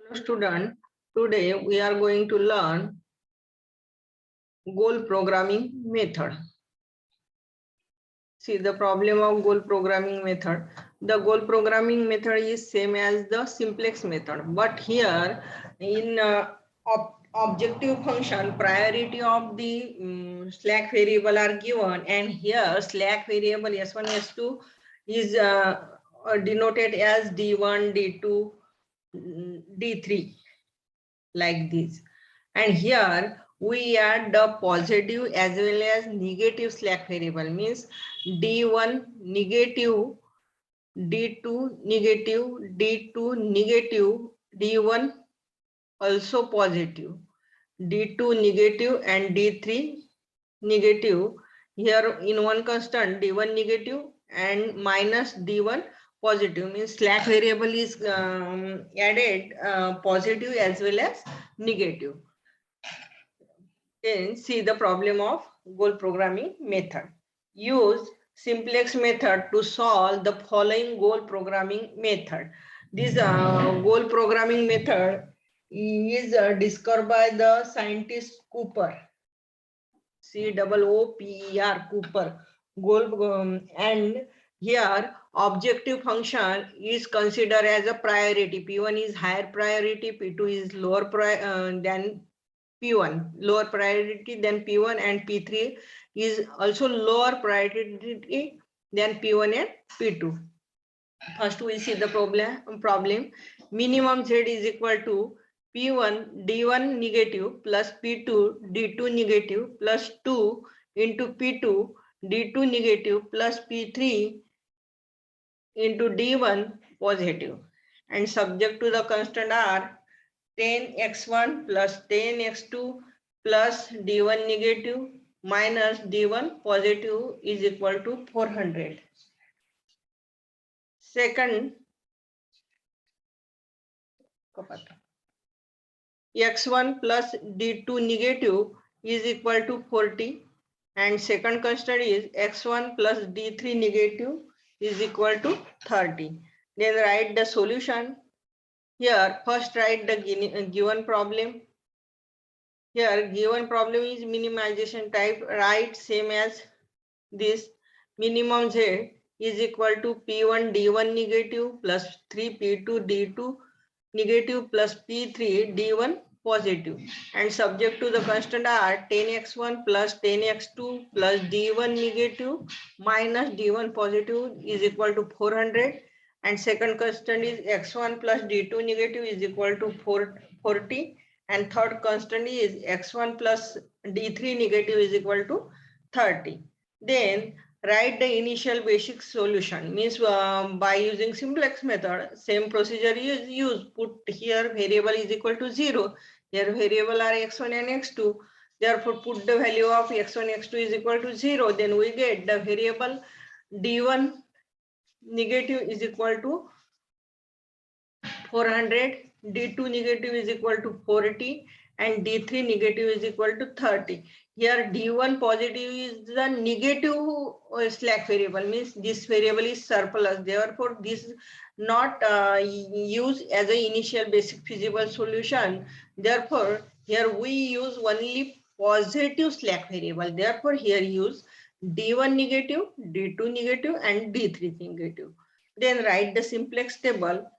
Hello student, today we are going to learn goal programming method. See the problem of goal programming method. The goal programming method is same as the simplex method, but here in objective function priority of the slack variable are given, and here slack variable s1 s2 is denoted as d1 d2 d3 like this, and here we add the positive as well as negative slack variable, means d1 negative, d2 negative, d2 negative, d1 also positive, d2 negative and d3 negative. Here in one constant d1 negative and minus d1 positive, means slack variable is added positive as well as negative. Then see the problem of goal programming method. Use simplex method to solve the following goal programming method. This goal programming method is discovered by the scientist Cooper. Cooper, Cooper. Goal and here objective function is considered as a priority. P1 is higher priority, P2 is lower than P1, lower priority than P1, and P3 is also lower priority than P1 and P2. First we see the problem. Minimum Z is equal to P1 D1 negative plus P2 D2 negative plus 2 into P2 D2 negative plus P3 into D1 positive, and subject to the constant are 10x1 plus 10x2 plus d1 negative minus d1 positive is equal to 400. Second, x1 plus d2 negative is equal to 40, and second constant is x1 plus d3 negative is equal to 30. Then write the solution. Here first write the given problem. Here given problem is minimization type, write same as this. Minimum Z is equal to P1 D1 negative plus 3 P2 D2 negative plus P3 D1 positive, and subject to the constant are 10x1 plus 10x2 plus D1 negative minus D1 positive is equal to 400, and second constant is x1 plus D2 negative is equal to 40, and third constant is x1 plus d3 negative is equal to 30. Then write the initial basic solution, means by using simplex method same procedure is used. Put here variable is equal to 0, here variable are x1 and x2, therefore put the value of x1 x2 is equal to 0, then we get the variable d1 negative is equal to 400, d2 negative is equal to 40, and d3 negative is equal to 30. Here d1 positive is the negative slack variable, means this variable is surplus, therefore this is not used as an initial basic feasible solution. Therefore here we use only positive slack variable, therefore here use d1 negative, d2 negative and d3 negative. Then write the simplex table.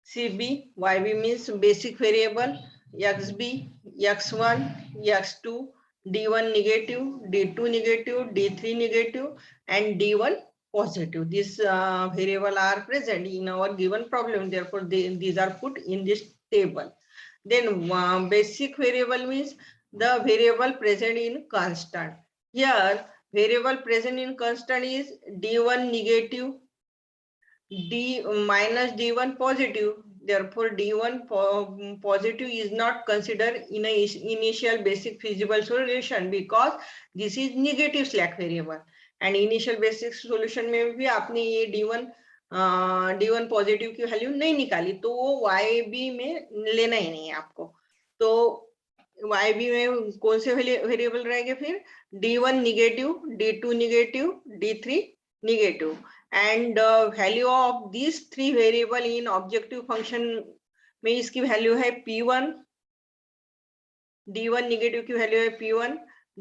CB, YB means basic variable, XB, X1, X2, D1 negative, D2 negative, D3 negative, and D1 positive. These variable are present in our given problem. Therefore, these are put in this table. Then basic variable means the variable present in constant. Here, variable present in constant is D1 negative, D minus D1 positive, therefore D1 positive is not considered in a initial basic feasible solution because this is negative slack variable, and initial basic solution में भी आपने ये D1 positive की value नहीं निकाली तो वो YB में लेना ही नहीं है आपको. तो YB में कौन से वेरिएबल रहेंगे फिर D1 negative, D2 negative, D3 negative, and value of these three variable in objective function में इसकी वैल्यू है P1, D1 निगेटिव की वैल्यू है P1,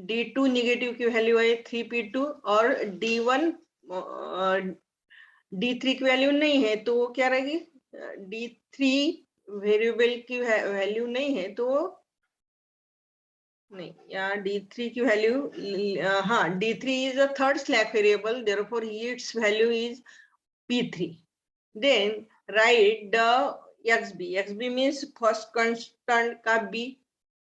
D2 निगेटिव की वैल्यू है 3P2 और D1 D3 की वैल्यू नहीं है तो वो क्या रहेगी, D3 वेरिएबल की वैल्यू नहीं है तो नहीं, यहाँ D3 की वैल्यू, हाँ D3 is a third slack variable, therefore its value is P3. Then write the XB. XB means first constant का B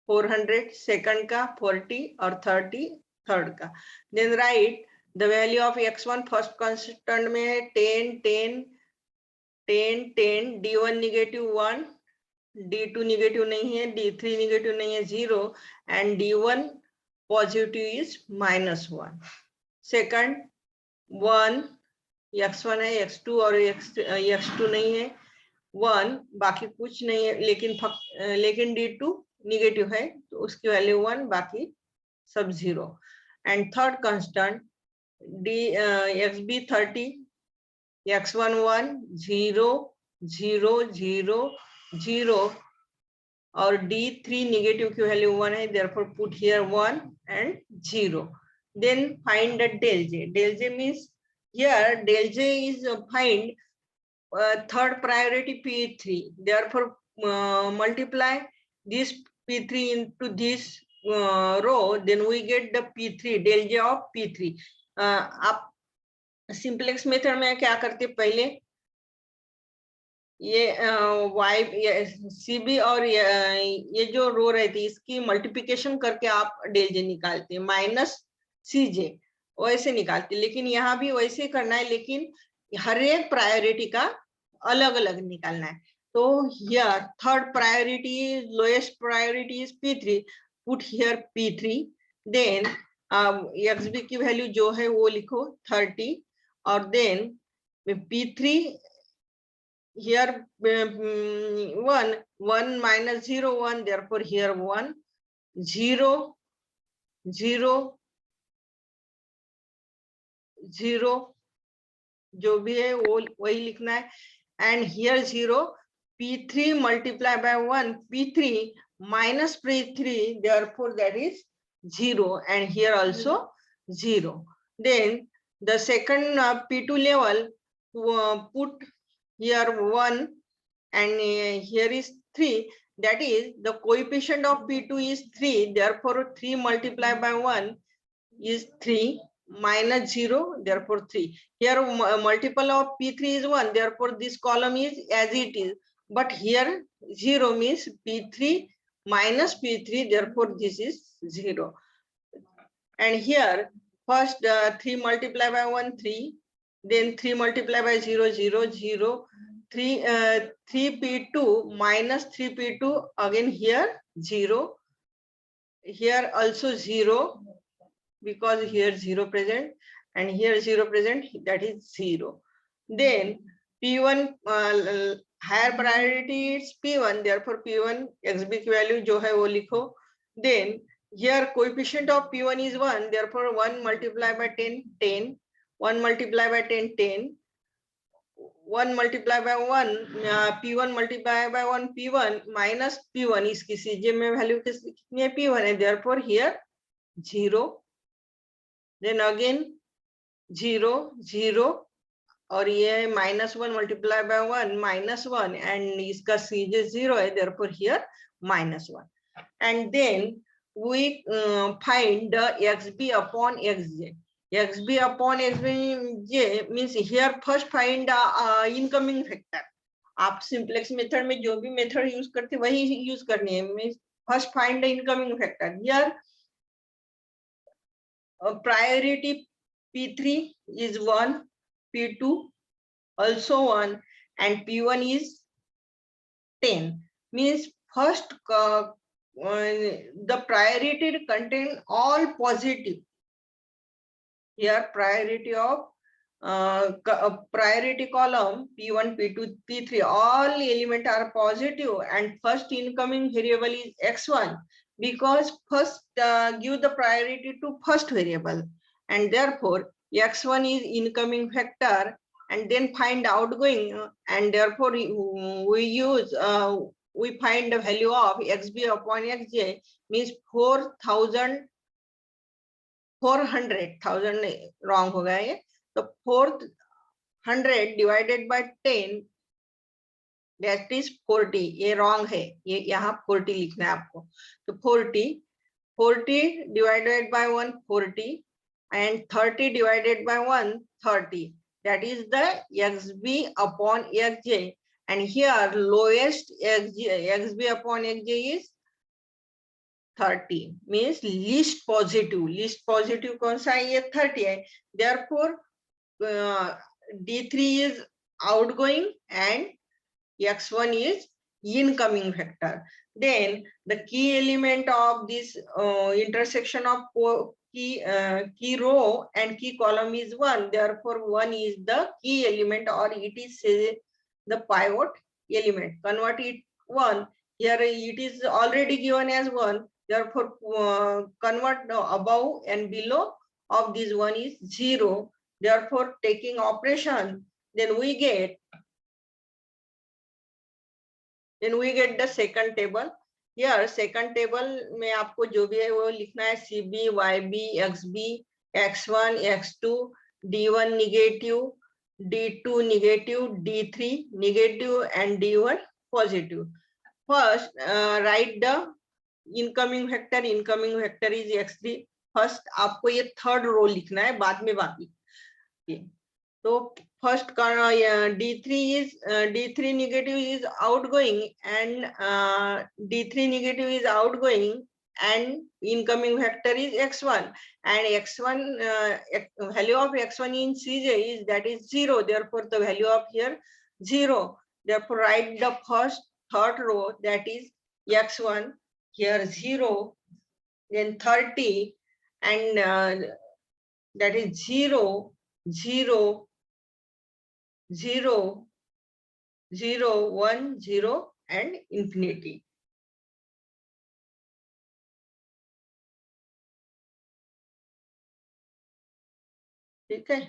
400, second का 40 और 30 third का. Then write the value of X1 first constant में है 10, 10, 10, 10, D1 negative 1, D2 negative नहीं है, D3 negative नहीं है 0 and D1 positive is -1. Second 1, X1 है, X2 और X2 नहीं है, 1 बाकी कुछ नहीं है, लेकिन D2 नेगेटिव है तो उसकी वैल्यू 1 बाकी सब 0. And third constant XB 30, X1 1, 0, 0, 0, 0 और D3 negative की वैल्यू 1 है, therefore put here 1 and 0. Then find the del J. Del J means here del J is find third priority P3. Therefore multiply this P3 into this row, then we get the P3, del J of P3. आप simplex method में क्या करते पहले ये Y CB और ये जो रो रहती है इसकी मल्टीप्लिकेशन करके आप डेल जे निकालते हैं, माइनस CJ वैसे निकालते हैं, लेकिन यहाँ भी वैसे करना है, लेकिन हर एक प्रायोरिटी का अलग अलग निकालना है. तो here third priority lowest priority is P3, put here P3, then XB की वैल्यू जो है वो लिखो 30 और then P3 here 1 minus 0 1, therefore here 1 0 0 0 जो भी है वो वही लिखना है. And here 0 P3 multiply by 1 P3 minus P3, therefore that is 0 and here also 0. Then the second P2 level put here 1 and here is 3, that is the coefficient of P2 is 3, therefore 3 multiplied by 1 is 3 minus 0, therefore 3. Here multiple of P3 is 1, therefore this column is as it is, but here 0 means P3 minus P3, therefore this is 0. And here first 3 multiplied by 1 3, then 3 multiplied by 0 0 0, 3P2 minus 3P2, again here 0, here also 0 because here 0 present and here 0 present, that is 0. Then P1 higher priority is P1, therefore P1 XB की value जो है वो लिखो. Then here coefficient of P1 is 1, therefore 1 multiplied by 10 10, 1 multiplied by 10 10, 1 multiplied by 1 P1 multiplied by 1 P1 minus P1, इसकी CJ में value कितनी है P1 है, therefore here 0, then again 0 0 और ये -1 multiplied by 1 -1 and इसका CJ 0 है, therefore here -1. And then we find the XB upon XJ. XB upon XJ means here first find incoming factor. आप सिंपलेक्स मेथड में जो भी मेथड यूज करते वही यूज करनी है. Means first find the incoming factor. Here priority P3 is 1, P2 also 1 and P1 is 10. Means first the priority contain all positive. Here priority of priority column P1, P2, P3, all element are positive and first incoming variable is X1 because first give the priority to first variable and therefore X1 is incoming factor and then find outgoing and therefore we use we find the value of xb upon xj means 4,400 wrong हो गया ये, तो 400 divided by 10 that is 40, ये wrong है, ये यहाँ 40 लिखना है आपको, तो 40 divided by 1 40 and 30 divided by 1 30, that is the xb upon xj, and here lowest xb upon xj is 30, means least positive कौन सा है, ये 30 है, therefore d3 is outgoing and x1 is incoming vector. Then the key element of this intersection of key row and key column is 1, therefore 1 is the key element, or it is the pivot element. Convert it 1, here it is already given as 1, therefore convert above and below of this 1 is 0, therefore taking operation, then we get the second table. Here second table में आपको जो भी है वो लिखना है, CB, YB, XB, X1, X2, D1 negative, D2 negative, D3 negative and D1 positive. First write the incoming vector is X3. First आपको ये third row लिखना है, बाद में बाकी. तो first D3 negative is outgoing and D3 negative is outgoing and incoming vector is X1, and X1 value of X1 in Cj is that is 0, therefore the value of here 0, therefore write the third row, that is X1 here 0, then 30 and that is 0 0 0 0 1 0 and infinity. ठीक है,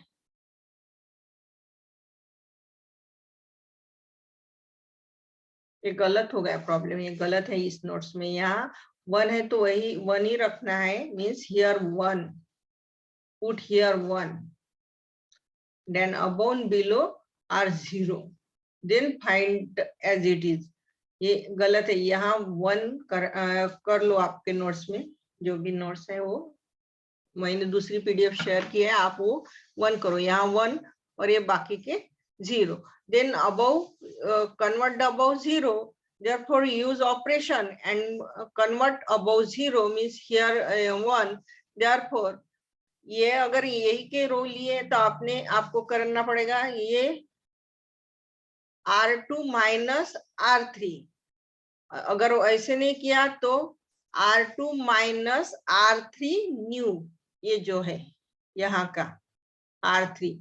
ये गलत हो गया problem, ये गलत है इस नोट्स में, यहाँ 1 है तो वही 1 ही रखना है, means here 1, put here 1, then above and below are 0, then find as it is. ये गलत है, यहाँ 1 कर लो आपके नोट्स में, जो भी नोट्स है वो मैंने दूसरी पीडीएफ शेयर की है, आप वो 1 करो, यहाँ 1 और ये बाकी के 0, then above convert the above 0, therefore use operation and convert above 0 means here 1, therefore ये अगर यही के रो लिए तो आपको करना पड़ेगा ये R2 माइनस R3, अगर ऐसे नहीं किया तो R2 माइनस R3 न्यू, ये जो है यहाँ का R3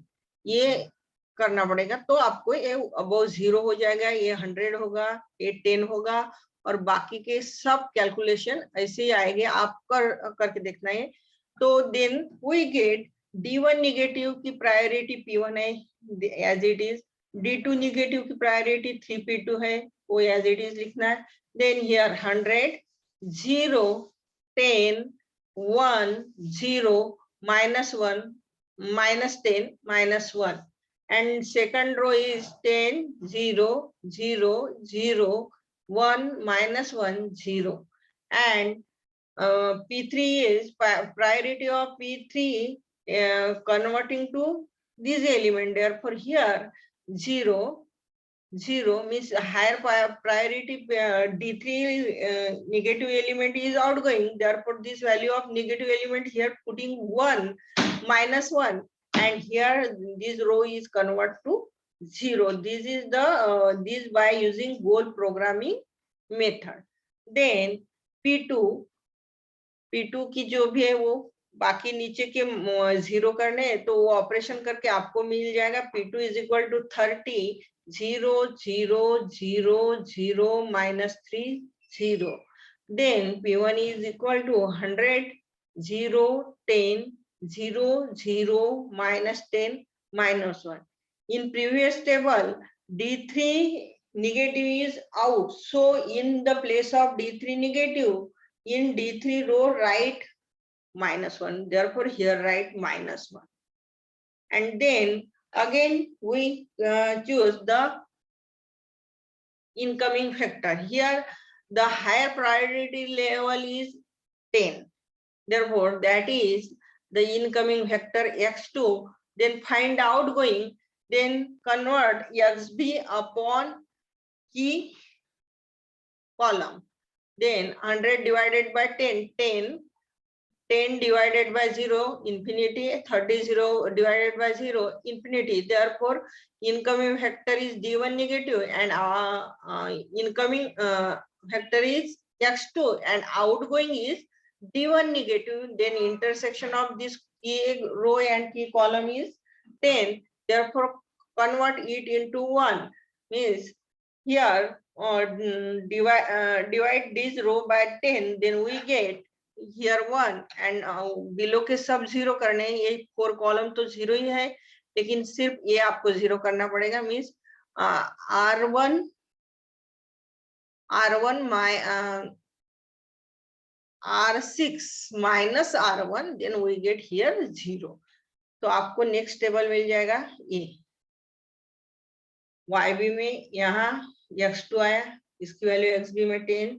ये करना पड़ेगा, तो आपको ये अबव 0 हो जाएगा, ये 100 होगा, ये 10 होगा, और बाकी के सब कैलकुलेशन ऐसे ही आएंगे, आप करके देखना है। तो then we get D1 negative की प्रायोरिटी P1 है as it is, D2 negative की प्रायोरिटी 3P2 है, वो एज इट इज लिखना है। Then here 100 0 10 1 0 -1 -10 -1, and second row is 10 0 0 0 1 -1 0, and P3 is priority of P3 converting to this element, therefore here 0 0 means higher priority D3 negative element is outgoing, therefore this value of negative element here putting 1 -1, and here this row is convert to 0. This is the this by using goal programming method. Then P2 की जो भी है वो बाकी नीचे के 0 करने हैं, तो वो ऑपरेशन करके आपको मिल जाएगा P2 is equal to 30 0 0 0 0 -3 0. Then P1 is equal to 100 0 10 0 0 -10 -1. In previous table D3 negative is out. So in the place of D3 negative, in D3 row write -1. Therefore here write -1. And then again we choose the incoming factor. Here the higher priority level is 10. Therefore that is the incoming vector x2. Then find outgoing, then convert xb upon key column. Then 100 divided by 10, 10. 10 divided by 0, infinity. 30 0 divided by 0, infinity. Therefore incoming vector is d1 negative and incoming vector is x2 and outgoing is d1 negative. Then intersection of this key row and key column is 10. Therefore convert it into 1. Means here divide this row by 10, then we get here 1 and below के सब 0 करने हैं. ये 4 column तो 0 ही है, लेकिन सिर्फ ये आपको 0 करना पड़ेगा. Means R6 minus R1, then we get here 0. तो आपको नेक्स्ट टेबल मिल जाएगा ये. YB में यहाँ x2 आया, इसकी वैल्यू XB में 10,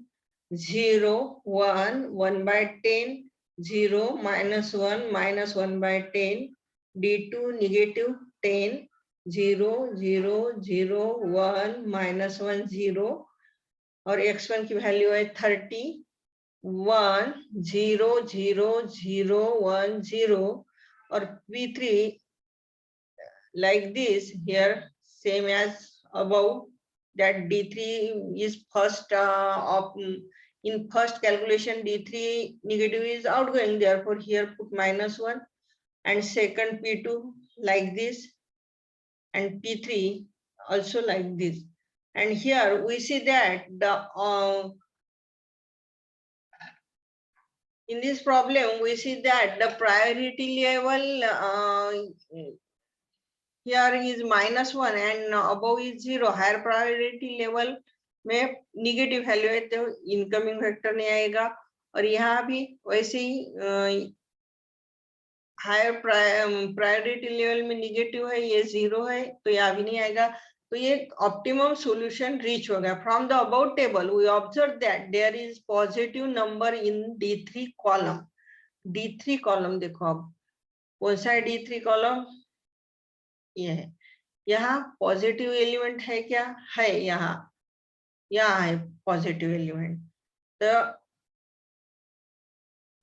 0 1 1 by 10, 0 -1 -1 by 10, D2 negative 10, 0 0 0 1 -1 0 और x1 की वैल्यू है 30, 1 0 0 0 1 0 और P3 like this here same as above, that D3 is first in first calculation D3 negative is outgoing, therefore here put -1 and second P2 like this and P3 also like this. And here we see that the in this problem we see that the priority level here is -1 and above is 0. higher priority level में negative value है तो incoming vector नहीं आएगा. और यहाँ भी वैसे ही higher priority level में निगेटिव है, ये 0 है तो यहाँ भी नहीं आएगा. तो ये ऑप्टिमम सॉल्यूशन रीच हो गया. From the about table we observe that there is positive number in D3 column. D3 column देखो अब कौन सा है D3 कॉलम, ये है. यहाँ पॉजिटिव एलिमेंट है क्या, है. यहाँ है पॉजिटिव एलिमेंट. तो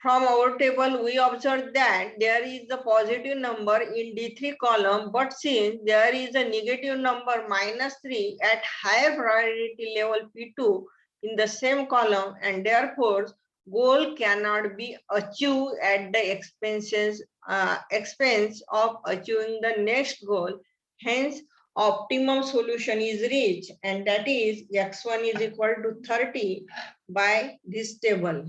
from our table we observe that there is a positive number in D3 column, but since there is a negative number -3 at higher priority level P2 in the same column, and therefore goal cannot be achieved at the expense of achieving the next goal. Hence optimum solution is reached, and that is x1 is equal to 30 by this table.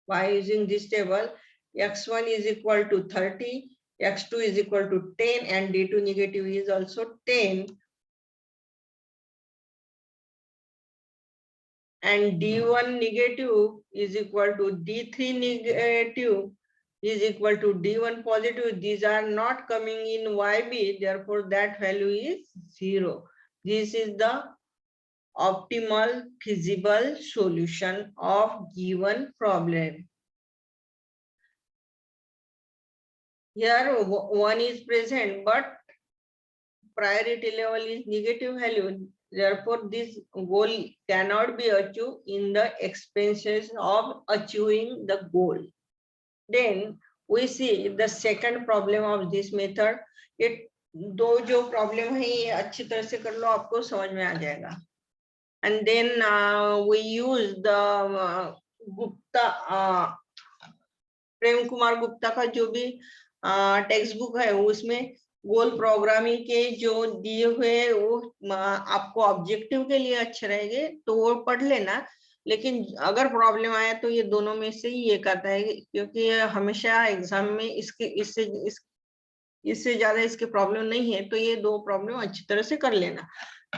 By using this table, x1 is equal to 30, x2 is equal to 10, and D2 negative is also 10. And D1 negative is equal to D3 negative is equal to D1 positive. These are not coming in YB, therefore that value is 0. This is the optimal feasible solution of given problem. Here 1 is present, but priority level is negative value. Therefore, this goal cannot be achieved in the expenses of achieving the goal. Then we see the second problem of this method. It दो जो problem है ये अच्छी तरह से कर लो, आपको समझ में आ जाएगा. And then we use the Gupta Prem Kumar Gupta का जो भी टेक्स्ट बुक है उसमें गोल प्रोग्रामिंग के जो दिए हुए वो आपको ऑब्जेक्टिव के लिए अच्छे रहेंगे तो वो पढ़ लेना. लेकिन अगर प्रॉब्लम आया तो ये दोनों में से ही एक आता है, क्योंकि हमेशा एग्जाम में इसके इससे ज्यादा इसके प्रॉब्लम नहीं है, तो ये दो प्रॉब्लम अच्छी तरह से कर लेना।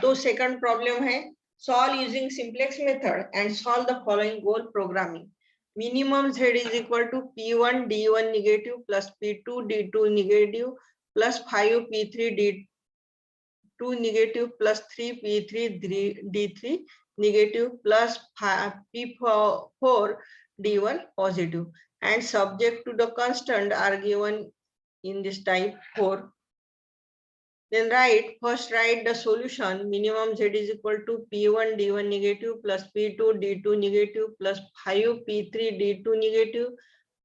तो सेकंड प्रॉब्लम है, solve using simplex method and solve the following goal programming. Minimum z is equal to p1 d1 negative plus p2 d2 negative plus 5 p3 d2 negative plus 3 p3 d3 negative plus p4 d1 positive, and subject to the constant are given in this type 4. Then first write the solution. Minimum z is equal to p1 d1 negative plus p2 d2 negative plus 5 p3 d2 negative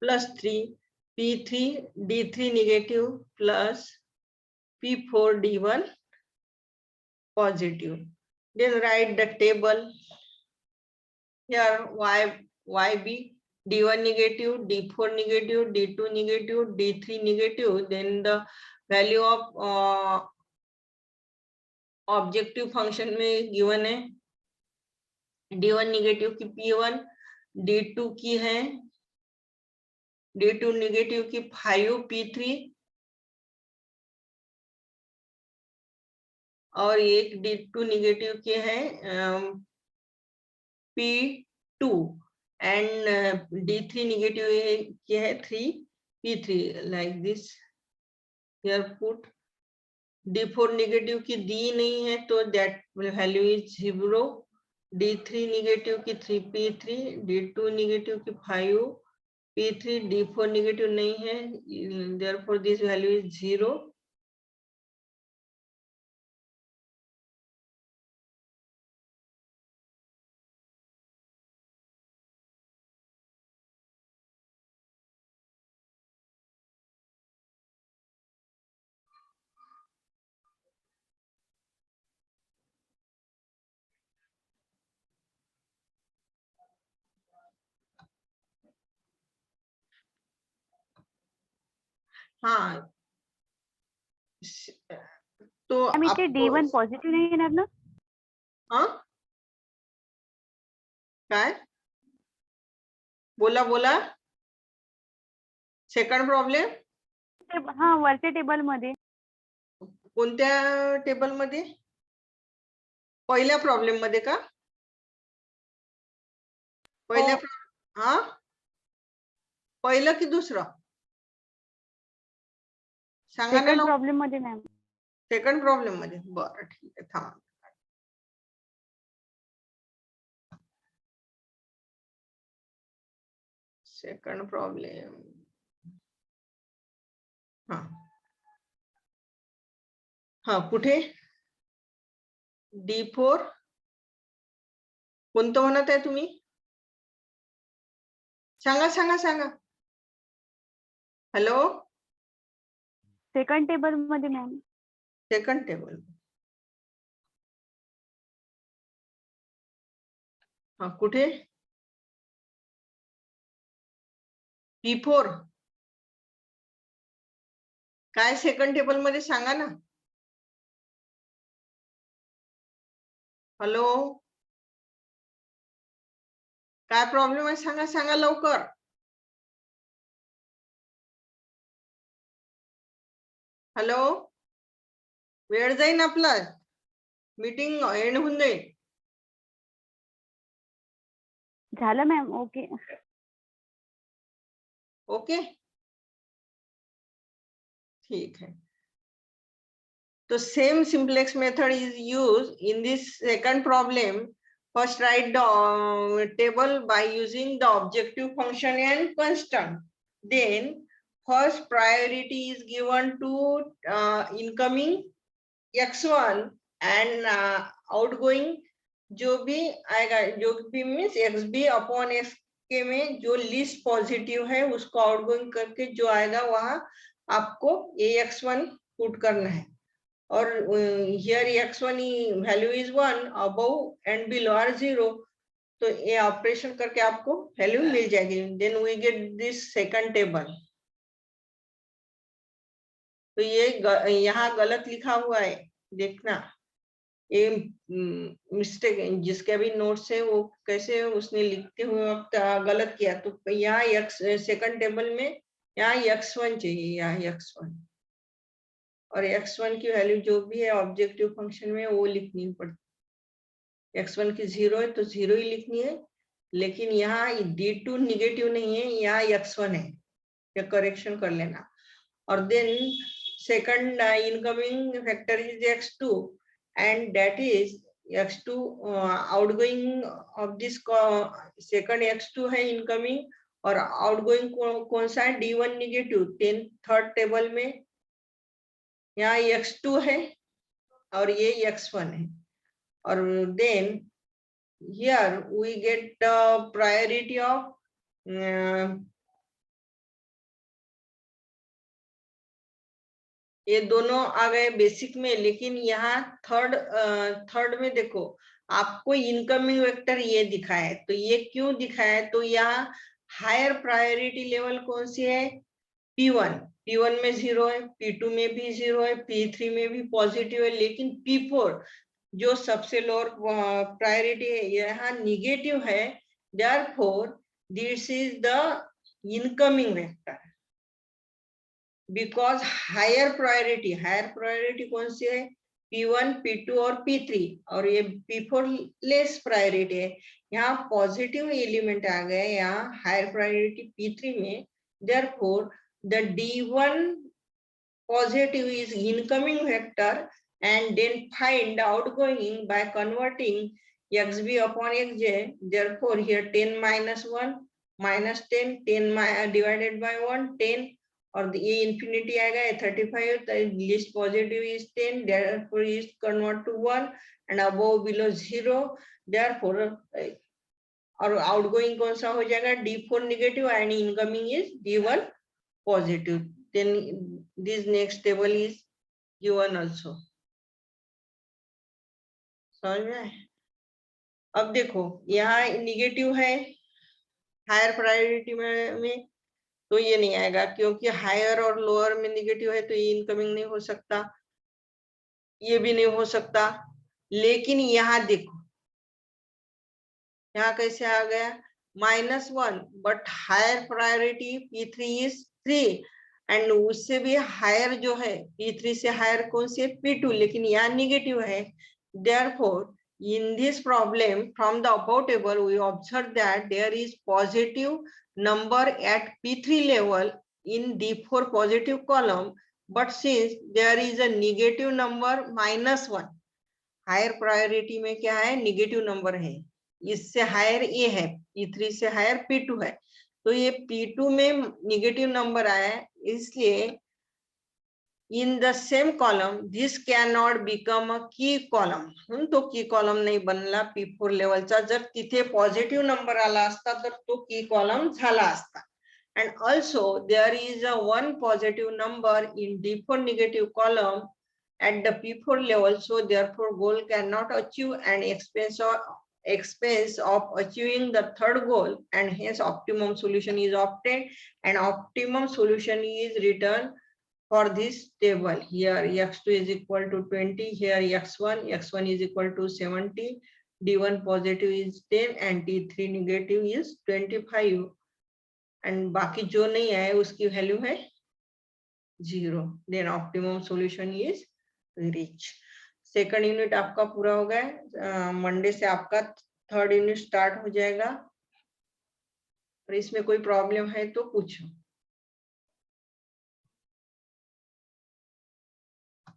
plus 3 p3 d3 negative plus p4 d1 positive. Then write the table. Here yb d1 negative, d4 negative, d2 negative, d3 negative. Then the value of objective function में given है, d1 negative की p1, d2 की है, d2 negative की 5 p3 और एक d2 negative की है p2 एंड d3 नेगेटिव की है 3 p3 like this. Here put d4 negative की दी नहीं है तो that value is 0, d3 negative की 3 p3, d2 नेगेटिव की 5 p3, d4 नेगेटिव नहीं है, therefore this value is 0. हाँ तो इथे d1 पॉझिटिव्ह नाही येणार ना? हाँ काय बोला बोला सेकंड प्रॉब्लेम हा वरच्या टेबल मध्ये कोणत्या टेबल मध्ये? पहिल्या प्रॉब्लेम मध्ये का? पहिल्या हा पहिलं की दुसरं सांगा ना. सेकंड प्रॉब्लेम मध्ये मॅम. सेकंड प्रॉब्लेम मध्ये बरं ठीक आहे थांबा. सेकंड प्रॉब्लेम हा हा कुठे d4 कोणतं म्हणत आहे तुम्ही? सांगा सांगा सांगा. हॅलो सेकंड टेबल मध्ये मॅम. सेकंड टेबल हा कुठे p4 काय सेकंड टेबल मध्ये सांगा ना. हॅलो काय प्रॉब्लेम आहे सांगा सांगा लवकर. हॅलो वेळ जाईल आपला, मीटिंग एंड होऊन जाईल. झालं मॅम. ओके ओके ठीक है. तो same simplex method is used in this second problem. First write the table by using the objective function and constant. Then first priority is given to incoming x1 and outgoing जो भी आएगा, जो भी means xb upon xk में जो least positive है उसको outgoing करके जो आएगा वहां आपको ax1 पुट करना है. और here x1 value is 1, above and below are 0, तो ये ऑपरेशन करके आपको वैल्यू मिल जाएगी. Then we get this second table. तो ये यहाँ गलत लिखा हुआ है देखना, ये मिस्टेक जिसके भी नोट्स है वो कैसे उसने लिखते हुए वक्त गलत किया. तो यहाँ सेकंड टेबल में यहाँ x1 चाहिए, यहाँ x1. और x1 की वैल्यू जो भी है ऑब्जेक्टिव फंक्शन में वो लिखनी पड़ती। x1 की 0 है तो 0 ही लिखनी है, लेकिन यहाँ d2 निगेटिव नहीं है, यहाँ x1 है, या करेक्शन कर लेना। और then second incoming factor is x2 and that is x2 outgoing of this second x2 है इनकमिंग, और आउटगोइंग कौन सा है, d1 निगेटिव। थर्ड टेबल में यहाँ x2 है और ये x1 है, और then here we get the priority of ये दोनों आ गए बेसिक में, लेकिन यहाँ थर्ड में देखो आपको इनकमिंग वेक्टर ये दिखा है, तो ये क्यों दिखा है, तो यहाँ हायर प्रायोरिटी लेवल कौन सी है, P1 में 0 है, P2 में भी 0 है, P3 में भी पॉजिटिव है, लेकिन P4 जो सबसे लोअर प्रायोरिटी है यहाँ निगेटिव है। therefore this is the incoming vector, because higher priority कौन सी है, P1 P2 और P3, और ये P4 लेस प्रायोरिटी है। यहाँ पॉजिटिव एलिमेंट आ गए यहाँ हायर प्रायोरिटी P3 में, therefore the D1 positive is incoming vector, and then find outgoing by converting xb upon xj. Therefore here 10 minus 1 minus 10, 10 divided by 1 10, और ये infinity आएगा 35, the least positive is 10, therefore is convert to 1, and above below 0, therefore और outgoing कौन सा हो जाएगा, d4 negative and incoming is d1 positive. Then this next table is given also. समझ में आए? अब देखो यहाँ निगेटिव है हायर प्रायोरिटी में तो ये नहीं आएगा, क्योंकि हायर और लोअर में निगेटिव है तो ये इनकमिंग नहीं हो सकता, ये भी नहीं हो सकता। लेकिन यहाँ देखो यहाँ कैसे आ गया, -1, but higher priority P3 is 3, and उससे भी हायर जो है P3 से हायर कौन सी है, P2, लेकिन यहाँ निगेटिव है। therefore in this problem from the above table we observe that there is positive number at P3 level in D4 positive column, but since there is a negative number -1, higher priority में क्या है, negative number है, इससे higher ये है, P3 से higher P2 है, तो ये P2 में निगेटिव नंबर आया है, इसलिए in the same column this can not become a की कॉलम, तो की कॉलम नाही बनला P4 लेवलचा, जर तिथे पॉझिटिव्ह नंबर आला असता तर तो की कॉलम झाला असता. And also there is a one positive number in D4 negative column at the P4 level, so therefore goal cannot achieve an expense of achieving the third goal, and hence optimum solution is obtained, and optimum solution is written for this table. Here x2 is equal to 20, here x1 is equal to 70, d1 positive is 10 and d3 negative is 25, and बाकी जो नहीं है उसकी value है 0. Then optimum solution is reach. Second unit आपका पूरा हो गया, मंडे से आपका थर्ड यूनिट स्टार्ट हो जाएगा, और इसमें कोई प्रॉब्लम है तो पूछो.